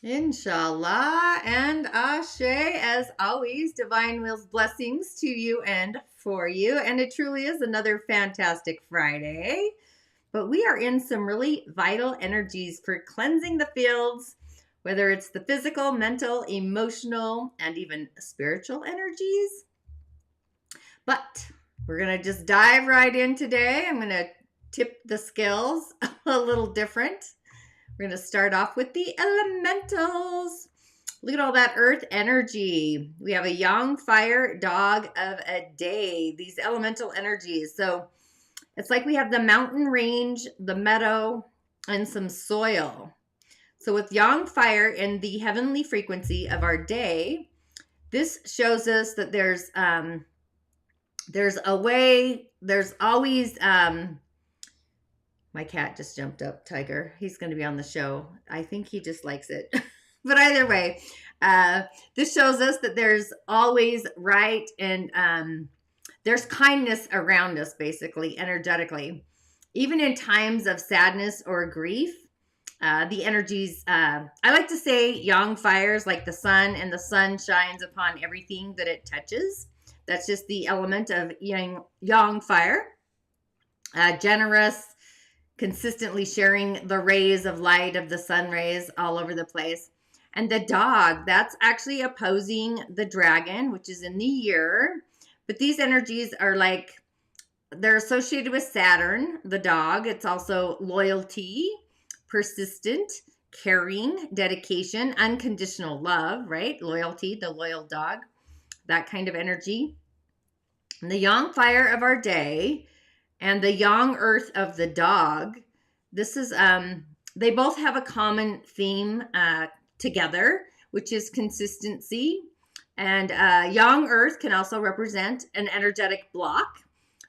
Inshallah and Ashe, as always, divine wills blessings to you and for you. And it truly is another fantastic Friday. But we are in some really vital energies for cleansing the fields, whether it's the physical, mental, emotional, and even spiritual energies. But we're going to just dive right in today. I'm going to tip the scales a little different. We're going to start off with the elementals. Look at all that earth energy. We have a yang, fire, dog of a day. These elemental energies. So it's like we have the mountain range, the meadow, and some soil. So with yang, fire, and the heavenly frequency of our day, this shows us that there's a way, there's always my cat just jumped up, Tiger. He's going to be on the show. I think he just likes it. But either way, this shows us that there's always right and there's kindness around us, basically, energetically. Even in times of sadness or grief, the energies, I like to say yang fires like the sun, and the sun shines upon everything that it touches. That's just the element of yang fire. Generous, consistently sharing the rays of light of the sun rays all over the place. And the dog, that's actually opposing the dragon, which is in the year. But these energies are like, they're associated with Saturn, the dog. It's also loyalty, persistent, caring, dedication, unconditional love, right? Loyalty, the loyal dog, that kind of energy. And the yang fire of our day and the yang earth of the dog, this is, they both have a common theme together, which is consistency. And yang earth can also represent an energetic block.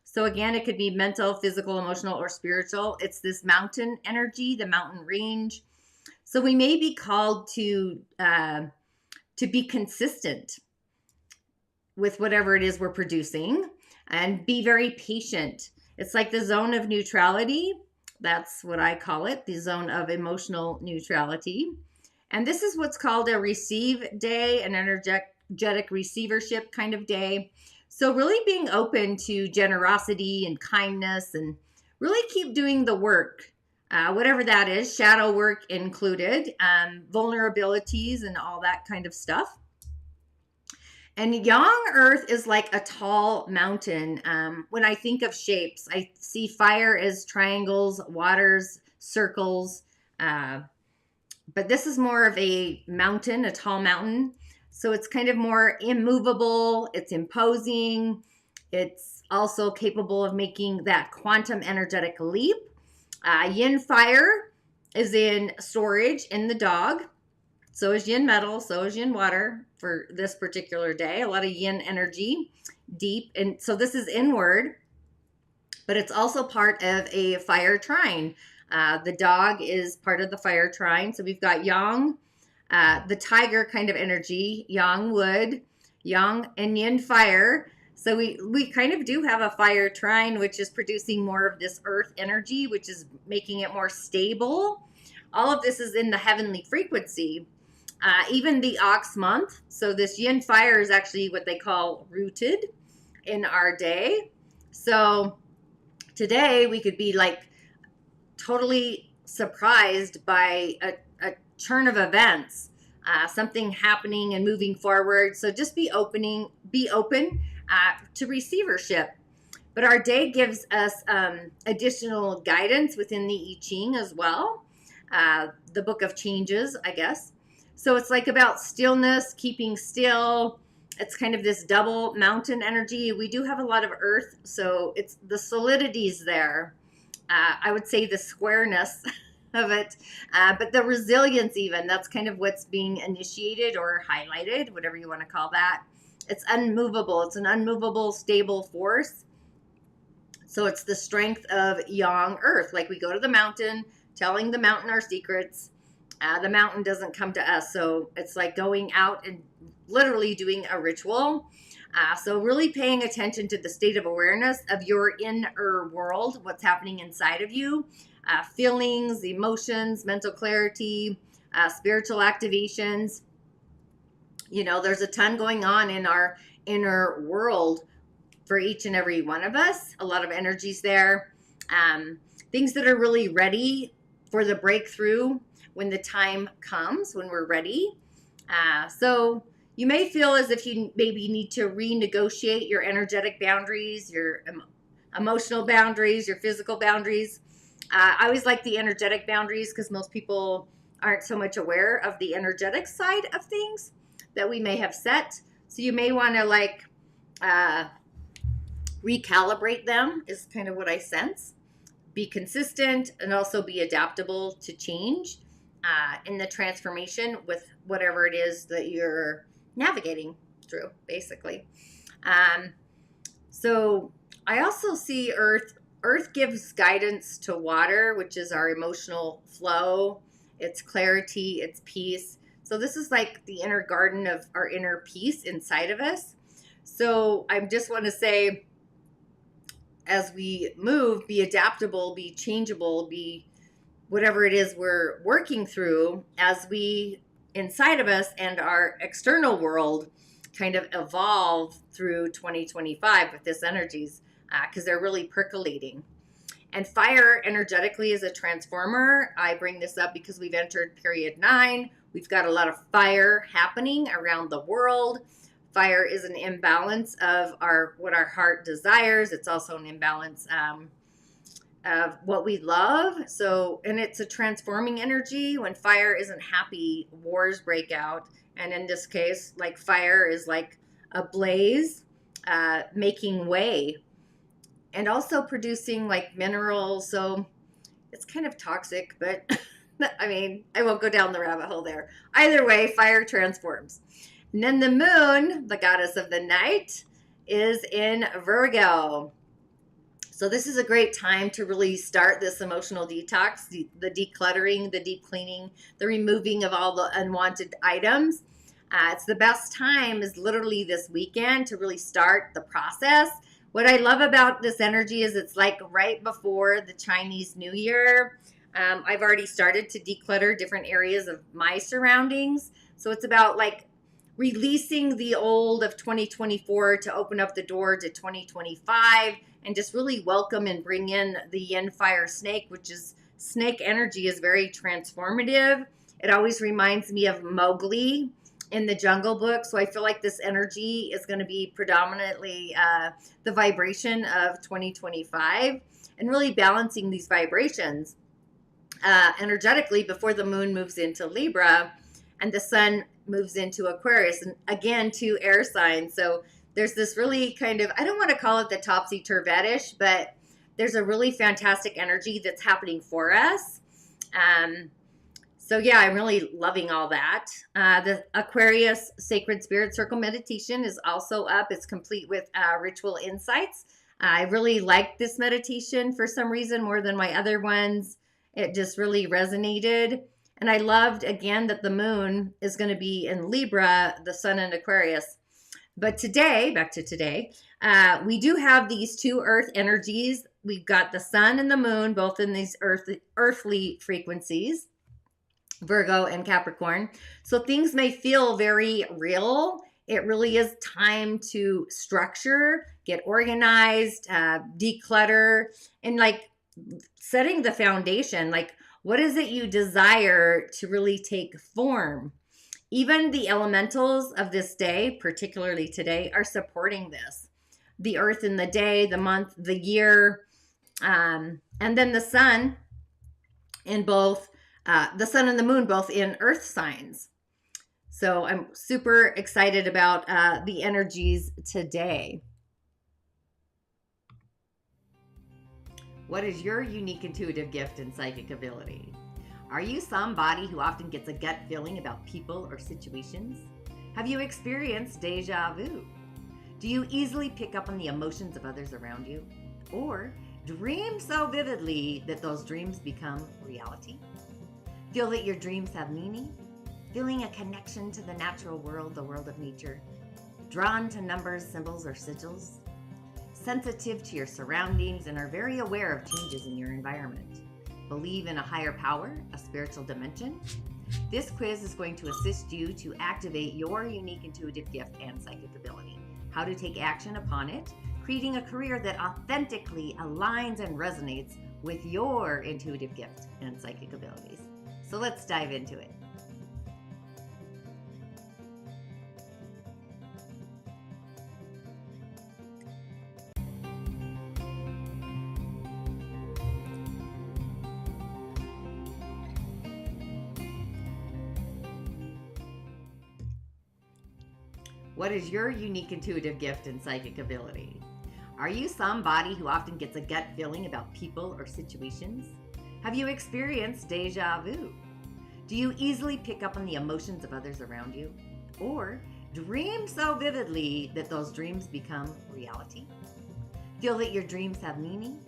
So again, it could be mental, physical, emotional, or spiritual. It's this mountain energy, the mountain range. So we may be called to be consistent with whatever it is we're producing and be very patient. It's like the zone of neutrality. That's what I call it, the zone of emotional neutrality. And this is what's called a receive day, an energetic receivership kind of day. So really being open to generosity and kindness and really keep doing the work, whatever that is, shadow work included, vulnerabilities and all that kind of stuff. And yang earth is like a tall mountain. When I think of shapes, I see fire as triangles, waters, circles. But this is more of a mountain, a tall mountain. So it's kind of more immovable. It's imposing. It's also capable of making that quantum energetic leap. Yin fire is in storage in the dog. So is yin metal, so is yin water for this particular day. A lot of yin energy, deep. And so this is inward, but it's also part of a fire trine. The dog is part of the fire trine. So we've got yang, the tiger kind of energy, yang wood, yang and yin fire. So we kind of do have a fire trine, which is producing more of this earth energy, which is making it more stable. All of this is in the heavenly frequency. Even the ox month. So this yin fire is actually what they call rooted in our day. So today we could be like totally surprised by a turn of events, something happening and moving forward. So just be open to receivership. But our day gives us additional guidance within the I Ching as well. The book of changes, I guess. So it's like about stillness, keeping still. It's kind of this double mountain energy. We do have a lot of earth, so it's the solidity's there. I would say the squareness of it, but the resilience even, that's kind of what's being initiated or highlighted, whatever you want to call that. It's unmovable. It's an unmovable, stable force. So it's the strength of yang earth. Like we go to the mountain, telling the mountain our secrets. The mountain doesn't come to us. So it's like going out and literally doing a ritual. So really paying attention to the state of awareness of your inner world, what's happening inside of you, feelings, emotions, mental clarity, spiritual activations. You know, there's a ton going on in our inner world for each and every one of us. A lot of energies there. Things that are really ready for the breakthrough when the time comes, when we're ready. So you may feel as if you maybe need to renegotiate your energetic boundaries, your emotional boundaries, your physical boundaries. I always like the energetic boundaries because most people aren't so much aware of the energetic side of things that we may have set. So you may want to like recalibrate them is kind of what I sense. Be consistent and also be adaptable to change in the transformation with whatever it is that you're navigating through, basically. So I also see Earth. Earth gives guidance to water, which is our emotional flow, its clarity, its peace. So this is like the inner garden of our inner peace inside of us. So I just want to say, as we move, be adaptable, be changeable, be whatever it is we're working through as we inside of us and our external world kind of evolve through 2025 with this energies because they're really percolating. And fire energetically is a transformer. I bring this up because we've entered period 9. We've got a lot of fire happening around the world. Fire is an imbalance of what our heart desires. It's also an imbalance of what we love. So, and it's a transforming energy. When fire isn't happy, wars break out. And in this case, like fire is like a blaze, making way and also producing like minerals. So it's kind of toxic, but I mean, I won't go down the rabbit hole there. Either way, fire transforms. And then the moon, the goddess of the night, is in Virgo. So this is a great time to really start this emotional detox, the decluttering, the deep cleaning, the removing of all the unwanted items. It's the best time is literally this weekend to really start the process. What I love about this energy is it's like right before the Chinese New Year. I've already started to declutter different areas of my surroundings. So it's about like releasing the old of 2024 to open up the door to 2025 and just really welcome and bring in the yin fire snake, which is snake energy is very transformative. It always reminds me of Mowgli in the Jungle Book. So I feel like this energy is going to be predominantly the vibration of 2025 and really balancing these vibrations energetically before the moon moves into Libra and the sun moves into Aquarius, and again, 2 air signs. So there's this really kind of, I don't want to call it the topsy-turvetish, but there's a really fantastic energy that's happening for us. So yeah, I'm really loving all that. The Aquarius Sacred Spirit Circle meditation is also up. It's complete with ritual insights. I really liked this meditation for some reason more than my other ones. It just really resonated. And I loved, again, that the moon is going to be in Libra, the sun in Aquarius. But today, back to today, we do have these 2 earth energies. We've got the sun and the moon, both in these earthly frequencies, Virgo and Capricorn. So things may feel very real. It really is time to structure, get organized, declutter, and like setting the foundation. Like, what is it you desire to really take form? Even the elementals of this day, particularly today, are supporting this. The earth in the day, the month, the year, and then the sun in both, the sun and the moon, both in earth signs. So I'm super excited about the energies today. What is your unique intuitive gift and psychic ability? Are you somebody who often gets a gut feeling about people or situations? Have you experienced deja vu? Do you easily pick up on the emotions of others around you? Or dream so vividly that those dreams become reality? Feel that your dreams have meaning? Feeling a connection to the natural world, the world of nature? Drawn to numbers, symbols, or sigils? Sensitive to your surroundings and are very aware of changes in your environment? Believe in a higher power, a spiritual dimension? This quiz is going to assist you to activate your unique intuitive gift and psychic ability, how to take action upon it, creating a career that authentically aligns and resonates with your intuitive gift and psychic abilities. So let's dive into it. What is your unique intuitive gift and psychic ability? Are you somebody who often gets a gut feeling about people or situations? Have you experienced deja vu? Do you easily pick up on the emotions of others around you? Or dream so vividly that those dreams become reality? Feel that your dreams have meaning?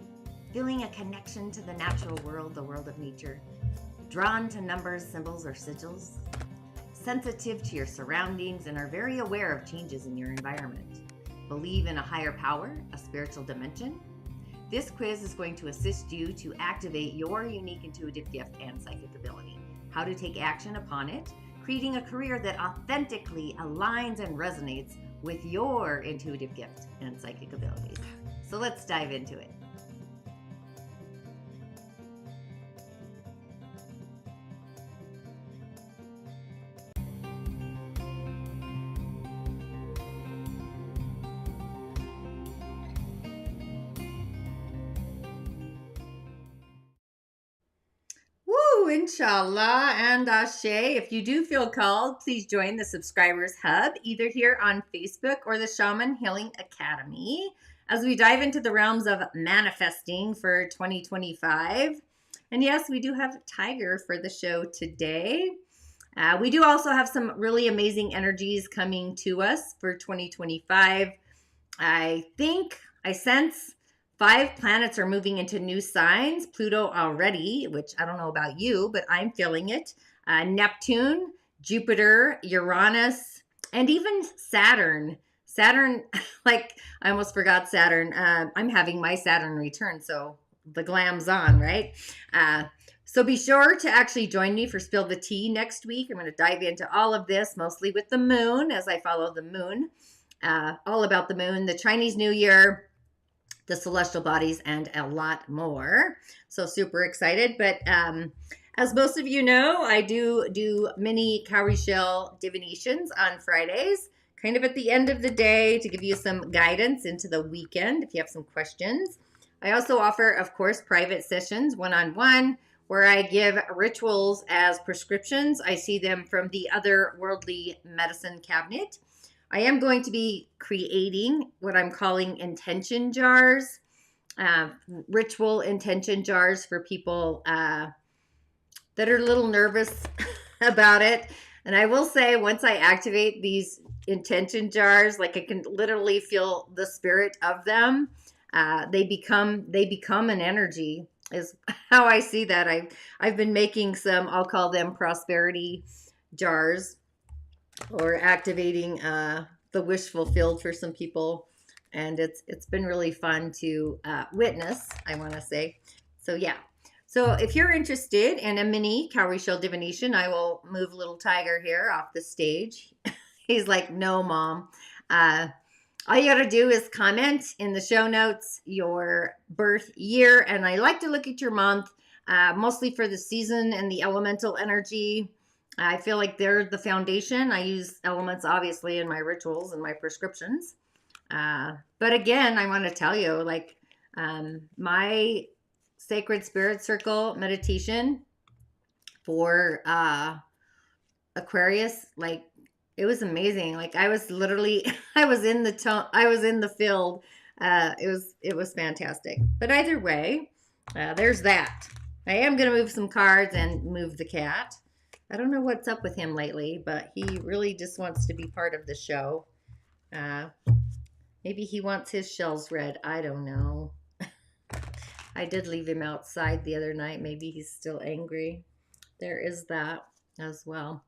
Feeling a connection to the natural world, the world of nature? Drawn to numbers, symbols, or sigils? Sensitive to your surroundings and are very aware of changes in your environment? Believe in a higher power, a spiritual dimension? This quiz is going to assist you to activate your unique intuitive gift and psychic ability, how to take action upon it, creating a career that authentically aligns and resonates with your intuitive gift and psychic abilities. So let's dive into it. Woo, inshallah and ashe. If you do feel called, please join the Subscribers Hub, either here on Facebook or the Shamanic Healing Academy, as we dive into the realms of manifesting for 2025. And yes, we do have Tiger for the show today. We do also have some really amazing energies coming to us for 2025. I sense 5 planets are moving into new signs. Pluto already, which I don't know about you, but I'm feeling it. Neptune, Jupiter, Uranus, and even Saturn. Saturn, like I almost forgot Saturn. I'm having my Saturn return, so the glam's on, right? So be sure to actually join me for Spill the Tea next week. I'm going to dive into all of this, mostly with the moon, as I follow the moon. All about the moon, the Chinese New Year, the celestial bodies, and a lot more. So super excited. But as most of you know, I do Mini-Cowry shell divinations on Fridays, kind of at the end of the day to give you some guidance into the weekend if you have some questions. I also offer, of course, private sessions, one-on-one, where I give rituals as prescriptions. I see them from the Otherworldly Medicine cabinet. I am going to be creating what I'm calling intention jars, ritual intention jars for people that are a little nervous about it. And I will say, once I activate these intention jars, like I can literally feel the spirit of them. They become an energy, is how I see that. I've been making some, I'll call them prosperity jars, or activating the wish fulfilled for some people, and it's been really fun to witness, I want to say. So yeah, so if you're interested in a mini cowrie shell divination, I will move little Tiger here off the stage. He's like, no, Mom. All you got to do is comment in the show notes your birth year, and I like to look at your month, mostly for the season and the elemental energy. I feel like they're the foundation. I use elements, obviously, in my rituals and my prescriptions. But again, I want to tell you, like, my Sacred Spirit Circle meditation for Aquarius, like, it was amazing. Like, I was literally, I was in the field. It was fantastic. But either way, there's that. I am going to move some cards and move the cat. I don't know what's up with him lately, but he really just wants to be part of the show. Maybe he wants his shells read. I don't know. I did leave him outside the other night. Maybe he's still angry. There is that as well.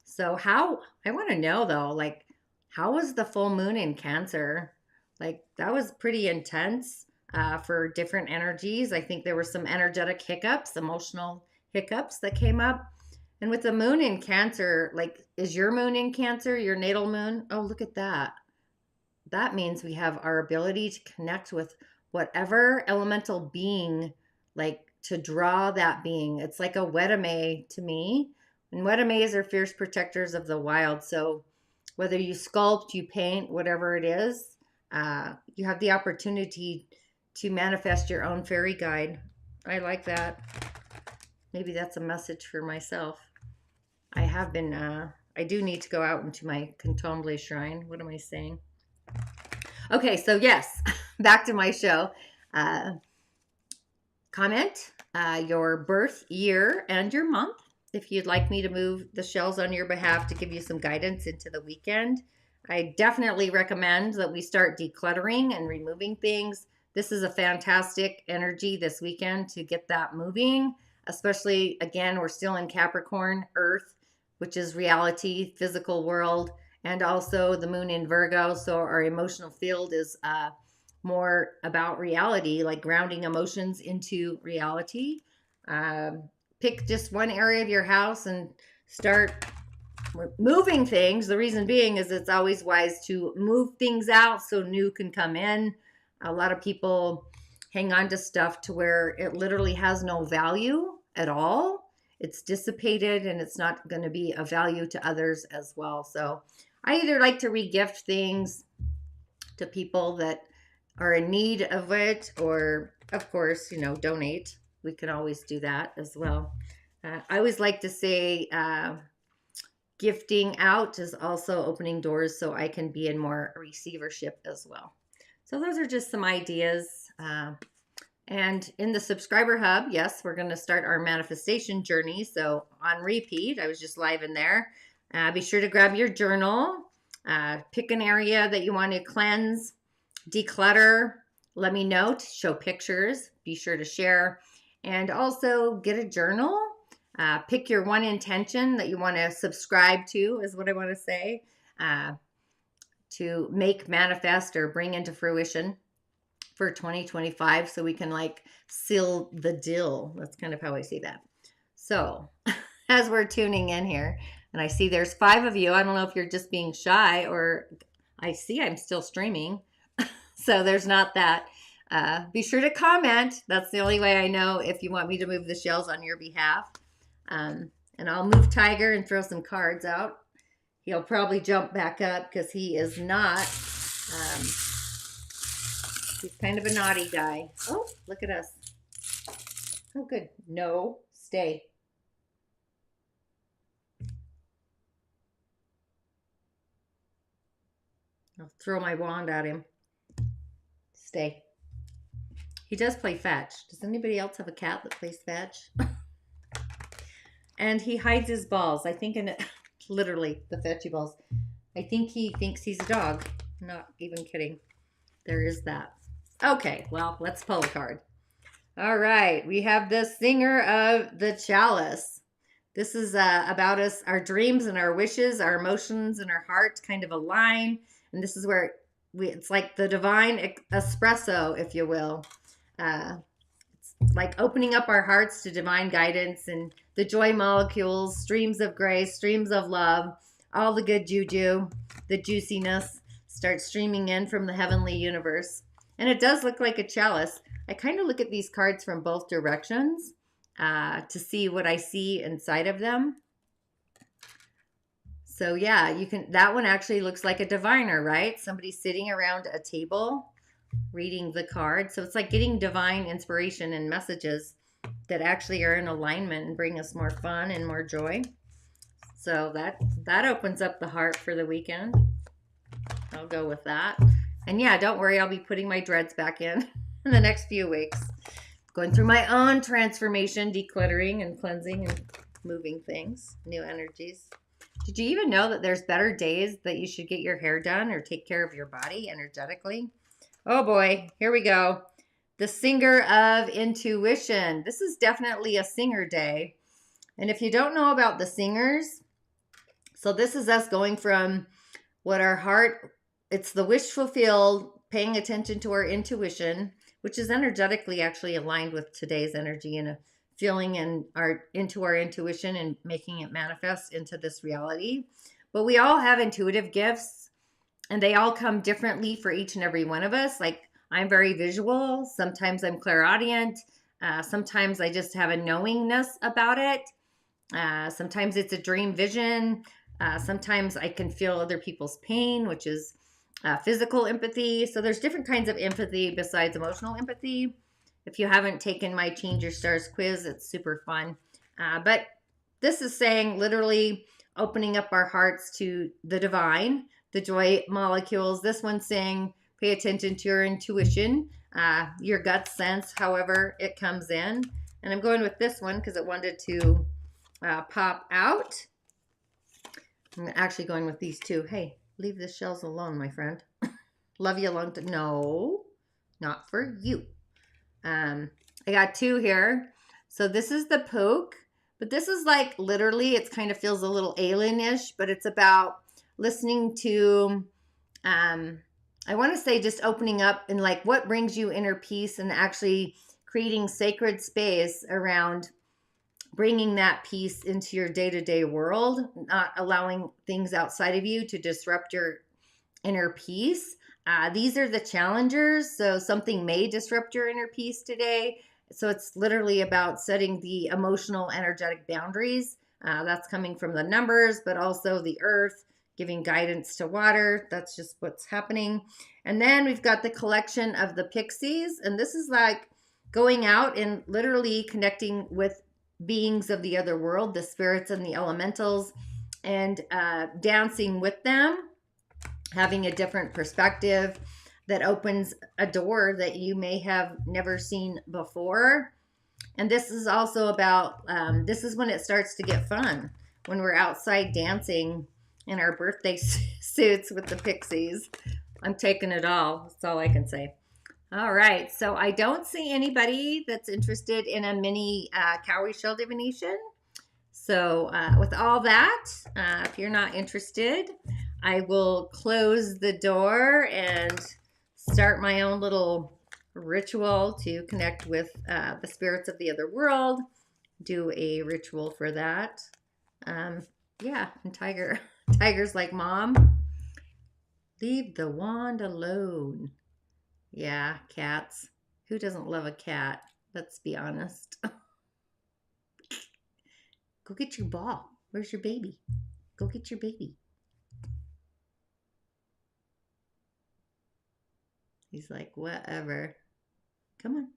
So I want to know though, like, how was the full moon in Cancer? Like, that was pretty intense. for different energies. I think there were some energetic hiccups, emotional hiccups that came up. And with the moon in Cancer, like, is your moon in Cancer, your natal moon? Oh, look at that. That means we have our ability to connect with whatever elemental being, like to draw that being. It's like a Wedame to me. And Wedames are fierce protectors of the wild. So whether you sculpt, you paint, whatever it is, you have the opportunity to manifest your own fairy guide. I like that. Maybe that's a message for myself. I do need to go out into my Contemple shrine. What am I saying? Okay, so yes, back to my show. Comment your birth year and your month if you'd like me to move the shells on your behalf to give you some guidance into the weekend. I definitely recommend that we start decluttering and removing things. This is a fantastic energy this weekend to get that moving, especially, again, we're still in Capricorn, Earth, which is reality, physical world, and also the moon in Virgo. So our emotional field is more about reality, like grounding emotions into reality. Pick just one area of your house and start moving things. The reason being is it's always wise to move things out so new can come in. A lot of people hang on to stuff to where it literally has no value at all. It's dissipated and it's not going to be of value to others as well. So I either like to regift things to people that are in need of it, or of course, donate. We can always do that as well. I always like to say gifting out is also opening doors so I can be in more receivership as well. So those are just some ideas. And in the subscriber hub, yes, we're going to start our manifestation journey. So on repeat, I was just live in there. Be sure to grab your journal. Pick an area that you want to cleanse, declutter. Let me know, to show pictures. Be sure to share. And also get a journal. Pick your one intention that you want to subscribe to, is what I want to say, to make, manifest, or bring into fruition for 2025, so we can like seal the deal. That's kind of how I see that. So as we're tuning in here, and I see there's 5 of you. I don't know if you're just being shy, or I see I'm still streaming. So there's not that. Be sure to comment. That's the only way I know if you want me to move the shells on your behalf. And I'll move Tiger and throw some cards out. He'll probably jump back up because he is not. He's kind of a naughty guy. Oh, look at us. Oh, good. No, stay. I'll throw my wand at him. Stay. He does play fetch. Does anybody else have a cat that plays fetch? And he hides his balls. I think literally the fetchy balls. I think he thinks he's a dog. I'm not even kidding. There is that. Okay, well, let's pull a card. All right, we have the Singer of the Chalice. This is about us, our dreams and our wishes, our emotions and our hearts kind of align. And this is where it's like the divine espresso, if you will. It's like opening up our hearts to divine guidance and the joy molecules, streams of grace, streams of love, all the good juju, the juiciness starts streaming in from the heavenly universe. And it does look like a chalice. I kind of look at these cards from both directions to see what I see inside of them. So yeah, that one actually looks like a diviner, right? Somebody sitting around a table reading the card. So it's like getting divine inspiration and messages that actually are in alignment and bring us more fun and more joy. So that opens up the heart for the weekend. I'll go with that. And yeah, don't worry, I'll be putting my dreads back in the next few weeks. Going through my own transformation, decluttering and cleansing and moving things, new energies. Did you even know that there's better days that you should get your hair done or take care of your body energetically? Oh boy, here we go. The Singer of Intuition. This is definitely a singer day. And if you don't know about the singers, so this is us going from what our heart, it's the wish fulfilled, paying attention to our intuition, which is energetically actually aligned with today's energy and a feeling and into our intuition and making it manifest into this reality. But we all have intuitive gifts, and they all come differently for each and every one of us. Like, I'm very visual. Sometimes I'm clairaudient. Sometimes I just have a knowingness about it. Sometimes it's a dream vision. Sometimes I can feel other people's pain, which is physical empathy. So there's different kinds of empathy besides emotional empathy. If you haven't taken my Change Your Stars quiz, it's super fun. But this is saying literally opening up our hearts to the divine, the joy molecules. This one's saying pay attention to your intuition, your gut sense, however it comes in. And I'm going with this one because it wanted to pop out. I'm actually going with these two. Hey, leave the shells alone, my friend. Love you long time. No, not for you. I got two here. So this is the poke, but this is like literally, it kind of feels a little alienish, but it's about listening to, I want to say just opening up and like what brings you inner peace and actually creating sacred space around bringing that peace into your day-to-day world, not allowing things outside of you to disrupt your inner peace. These are the challengers. So something may disrupt your inner peace today. So it's literally about setting the emotional, energetic boundaries. That's coming from the numbers, but also the earth, giving guidance to water. That's just what's happening. And then we've got the collection of the pixies. And this is like going out and literally connecting with beings of the other world, the spirits and the elementals, and dancing with them, having a different perspective that opens a door that you may have never seen before. And this is also about, this is when it starts to get fun, when we're outside dancing in our birthday suits with the pixies. I'm taking it all. That's all I can say. All right, so I don't see anybody that's interested in a mini cowrie shell divination. So with all that, if you're not interested, I will close the door and start my own little ritual to connect with the spirits of the other world. Do a ritual for that. Yeah, and Tiger's like, Mom, leave the wand alone. Yeah, cats. Who doesn't love a cat? Let's be honest. Go get your ball. Where's your baby? Go get your baby. He's like, whatever. Come on.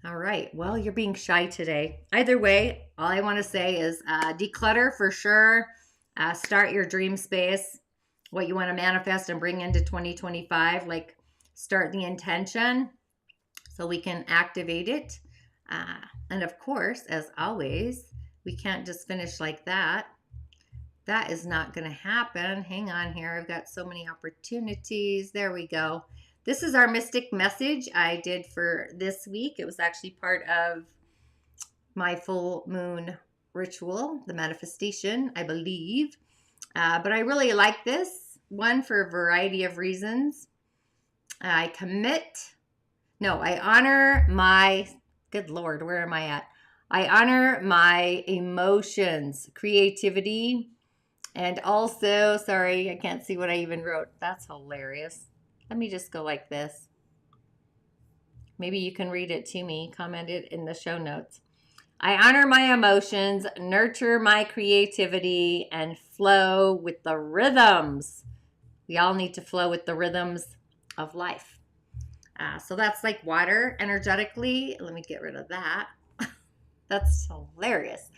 All right. Well, you're being shy today. Either way, all I want to say is declutter for sure. Start your dream space. What you want to manifest and bring into 2025, like start the intention so we can activate it. And of course, as always, we can't just finish like that. That is not going to happen. Hang on here. I've got so many opportunities. There we go. This is our mystic message I did for this week. It was actually part of my full moon ritual, the manifestation, I believe. But I really like this one for a variety of reasons. I honor my, good Lord, where am I at? I honor my emotions, creativity, and also, sorry, I can't see what I even wrote. That's hilarious. Let me just go like this. Maybe you can read it to me, comment it in the show notes. I honor my emotions, nurture my creativity, and flow with the rhythms. We all need to flow with the rhythms of life. So that's like water energetically. Let me get rid of that. That's hilarious.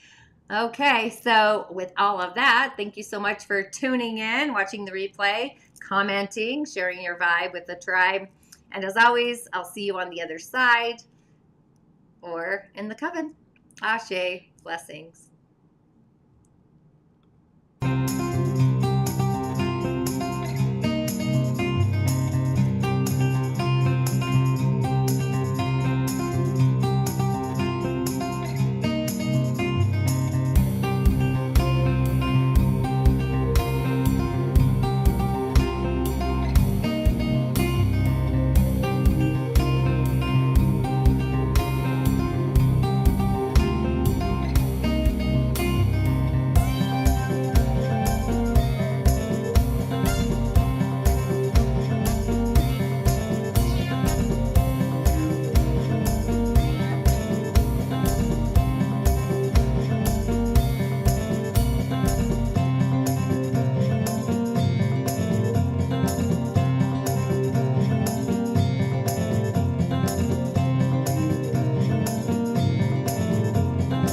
Okay, so with all of that, thank you so much for tuning in, watching the replay, commenting, sharing your vibe with the tribe. And as always, I'll see you on the other side or in the coven. Ashe, blessings.